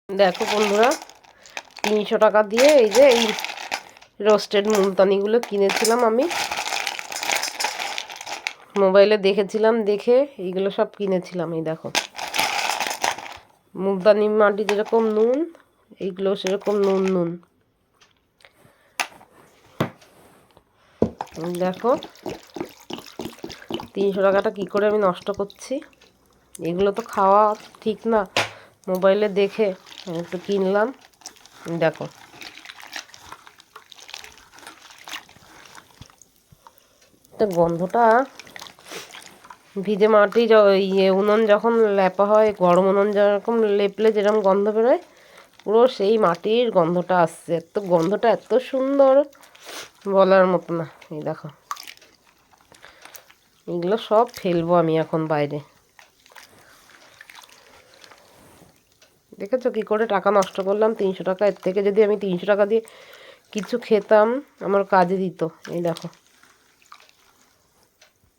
দেখো বন্ধুরা, 300 টাকা দিয়ে এই যে এই রোস্টেড মুলতানিগুলো কিনেছিলাম। আমি মোবাইলে দেখেছিলাম, দেখে এইগুলো সব কিনেছিলাম। এই দেখো, মুলতানি মাটি যেরকম নুন, এইগুলো সেরকম নুন নুন। দেখো 300 টাকাটা কী করে আমি নষ্ট করছি। এগুলো তো খাওয়া ঠিক না, মোবাইলে দেখে একটু কিনলাম। দেখো গন্ধটা, ভিজে মাটি উনুন যখন লেপা হয়, গরম উনুন যেরকম লেপলে যেরকম গন্ধ বেরোয়, পুরো সেই মাটির গন্ধটা আসছে। এত গন্ধটা এত সুন্দর, বলার মতো না। এই দেখো, এগুলো সব ফেলবো আমি এখন বাইরে। দেখেছো কী করে টাকা নষ্ট করলাম? 300 টাকা। এর থেকে যদি আমি 300 টাকা দিয়ে কিছু খেতাম, আমার কাজে দিত। এই দেখো।